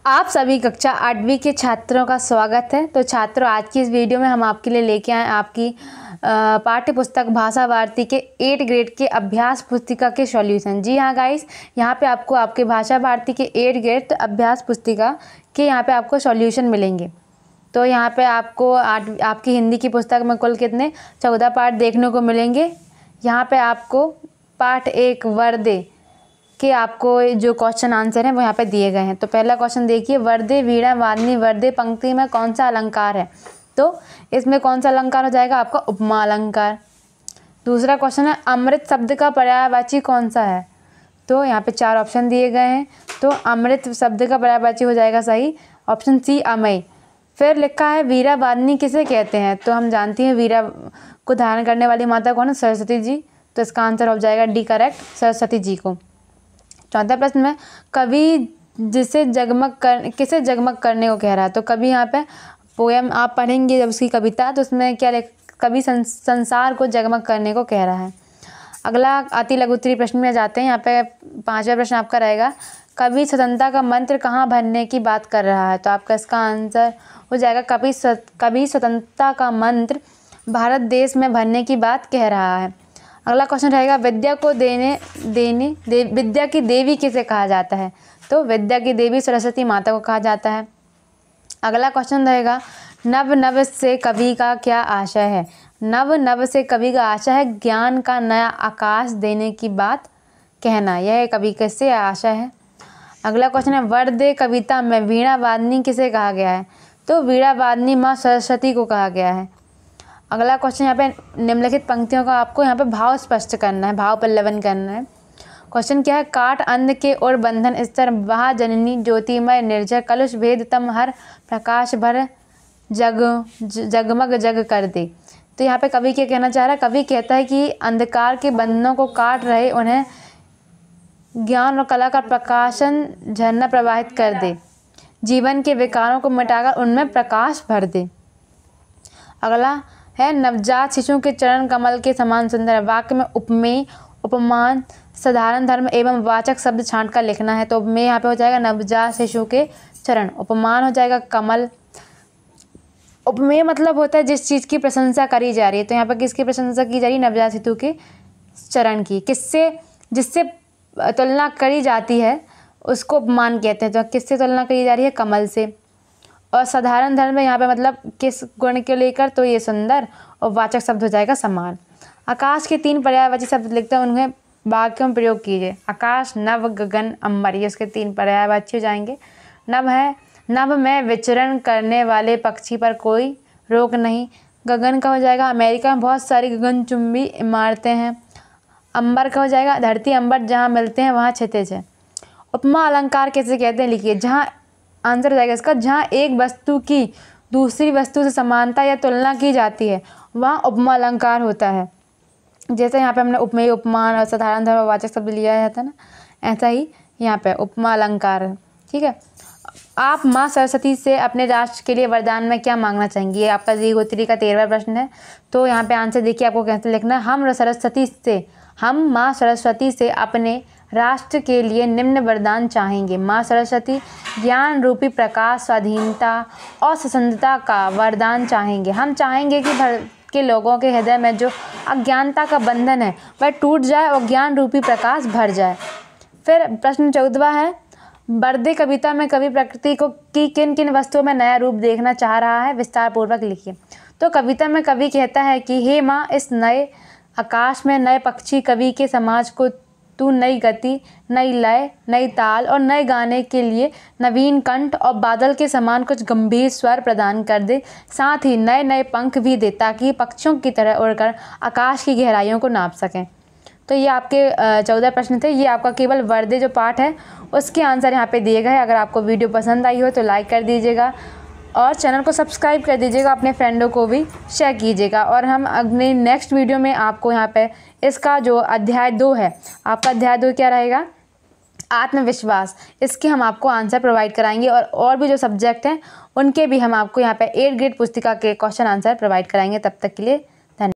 आप सभी कक्षा 8वीं के छात्रों का स्वागत है। तो छात्रों, आज की इस वीडियो में हम आपके लिए लेके आए आपकी पाठ्य पुस्तक भाषा भारती के 8 ग्रेड के अभ्यास पुस्तिका के सॉल्यूशन। जी हाँ गाइस, यहाँ पे आपको आपके भाषा भारती के 8 ग्रेड अभ्यास पुस्तिका के यहाँ पे आपको सॉल्यूशन मिलेंगे। तो यहाँ पे आपको आपकी हिंदी की पुस्तक में कुल कितने 14 पाठ देखने को मिलेंगे। यहाँ पे आपको पाठ 1 वर्दे कि आपको जो क्वेश्चन आंसर हैं वो यहाँ पे दिए गए हैं। तो पहला क्वेश्चन देखिए, वर्दे वीणा वादनी वर्दे पंक्ति में कौन सा अलंकार है? तो इसमें कौन सा अलंकार हो जाएगा आपका? उपमा अलंकार। दूसरा क्वेश्चन है, अमृत शब्द का पर्यायवाची कौन सा है? तो यहाँ पे 4 ऑप्शन दिए गए हैं। तो अमृत शब्द का पर्यायवाची हो जाएगा सही ऑप्शन सी, अमय। फिर लिखा है, वीरा वादनी किसे कहते हैं? तो हम जानते हैं वीरा को धारण करने वाली माता कौन है? सरस्वती जी। तो इसका आंसर हो जाएगा डी करेक्ट, सरस्वती जी को। चौथा प्रश्न में, कवि किसे जगमग करने को कह रहा है? तो कवि यहाँ पे पोएम आप पढ़ेंगे जब उसकी कविता, तो उसमें क्या कवि संसार को जगमग करने को कह रहा है। अगला अति लघु उत्तरीय प्रश्न में जाते हैं। यहाँ पे 5वां प्रश्न आपका रहेगा, कवि स्वतंत्रता का मंत्र कहाँ भरने की बात कर रहा है? तो आपका इसका आंसर हो जाएगा कवि स्वतंत्रता का मंत्र भारत देश में भरने की बात कह रहा है। अगला क्वेश्चन रहेगा, विद्या को विद्या की देवी किसे कहा जाता है? तो विद्या की देवी सरस्वती माता को कहा जाता है। अगला क्वेश्चन रहेगा, नव नव से कवि का क्या आशय है? नव नव से कवि का आशय है ज्ञान का नया आकाश देने की बात कहना। यह कवि किससे आशय है? अगला क्वेश्चन है, वर्दे कविता में वीणा वादनी किसे कहा गया है? तो वीणा वादनी माँ सरस्वती को कहा गया है। अगला क्वेश्चन, यहाँ पे निम्नलिखित पंक्तियों का आपको यहाँ पे भाव स्पष्ट करना है, भाव पल्लवन करना है। क्वेश्चन क्या है, काट अंध के और बंधन स्तर वहा जननी ज्योतिमय निर्जर कलुष भेद तम हर प्रकाश भर जगमग जग कर दे। तो यहाँ पे कवि क्या कहना चाह रहा है? कवि कहता है कि अंधकार के बंधनों को काट रहे उन्हें ज्ञान और कला का प्रकाशन झरना प्रवाहित कर दे, जीवन के विकारों को मिटाकर उनमें प्रकाश भर दे। अगला है, नवजात शिशु के चरण कमल के समान सुंदर। वाक्य में उपमेय, उपमान, साधारण धर्म एवं वाचक शब्द छांट कर लिखना है। तो उपमेय यहाँ पे हो जाएगा नवजात शिशु के चरण, उपमान हो जाएगा कमल। उपमेय मतलब होता है जिस चीज़ की प्रशंसा करी जा रही है। तो यहाँ पर किसकी प्रशंसा की जा रही है? नवजात शिशु के चरण की। जिससे तुलना करी जाती है उसको उपमान कहते हैं। तो किससे तुलना करी जा रही है? कमल से। और साधारण धर्म में यहाँ पे मतलब किस गुण के लेकर? तो ये सुंदर। और वाचक शब्द हो जाएगा समान। आकाश के 3 पर्यायवाची शब्द लिखते हैं, उन्हें वाक्यों में प्रयोग कीजिए। आकाश, नभ, गगन, अंबर, ये उसके 3 पर्यायवाची हो जाएंगे। नभ है, नभ में विचरण करने वाले पक्षी पर कोई रोक नहीं। गगन का हो जाएगा, अमेरिका में बहुत सारी गगनचुंबी इमारतें हैं। अंबर का हो जाएगा, धरती अंबर जहाँ मिलते हैं वहाँ क्षितिज है। उपमा अलंकार कैसे कहते हैं? लिखिए। जहाँ आंसर हो जाएगा इसका, जहाँ एक वस्तु की दूसरी वस्तु से समानता या तुलना की जाती है वहाँ उपमा अलंकार होता है। जैसे यहाँ पे हमने उपमेय, उपमान और साधारण धर्म वाचक शब्द लिया था ना, ऐसा ही यहाँ पे उपमा अलंकार है। ठीक है। आप माँ सरस्वती से अपने राष्ट्र के लिए वरदान में क्या मांगना चाहेंगी? ये आपका द्विगोत्री का 13वां प्रश्न है। तो यहाँ पे आंसर देखिए, आपको कैसे लिखना है। हम माँ सरस्वती से अपने राष्ट्र के लिए निम्न वरदान चाहेंगे। माँ सरस्वती ज्ञान रूपी प्रकाश, स्वाधीनता और स्वतंत्रता का वरदान चाहेंगे। हम चाहेंगे कि भारत के लोगों के हृदय में जो अज्ञानता का बंधन है वह टूट जाए और ज्ञान रूपी प्रकाश भर जाए। फिर प्रश्न 14 है, वर्दे कविता में कवि प्रकृति को की किन किन वस्तुओं में नया रूप देखना चाह रहा है? विस्तार पूर्वक लिखिए। तो कविता में कवि कहता है कि हे माँ, इस नए आकाश में नए पक्षी कवि के समाज को तू नई गति, नई लय, नई ताल और नए गाने के लिए नवीन कंठ और बादल के समान कुछ गंभीर स्वर प्रदान कर दे। साथ ही नए नए पंख भी दे ताकि पक्षियों की तरह उड़कर आकाश की गहराइयों को नाप सकें। तो ये आपके 14 प्रश्न थे। ये आपका केवल वर्दे जो पाठ है उसके आंसर यहाँ पे दिए गए। अगर आपको वीडियो पसंद आई हो तो लाइक कर दीजिएगा और चैनल को सब्सक्राइब कर दीजिएगा, अपने फ्रेंडों को भी शेयर कीजिएगा। और हम अपने नेक्स्ट वीडियो में आपको यहाँ पे इसका जो अध्याय 2 है, आपका अध्याय 2 क्या रहेगा? आत्मविश्वास। इसके हम आपको आंसर प्रोवाइड कराएंगे और भी जो सब्जेक्ट हैं उनके भी हम आपको यहाँ पे 8 ग्रेड पुस्तिका के क्वेश्चन आंसर प्रोवाइड कराएंगे। तब तक के लिए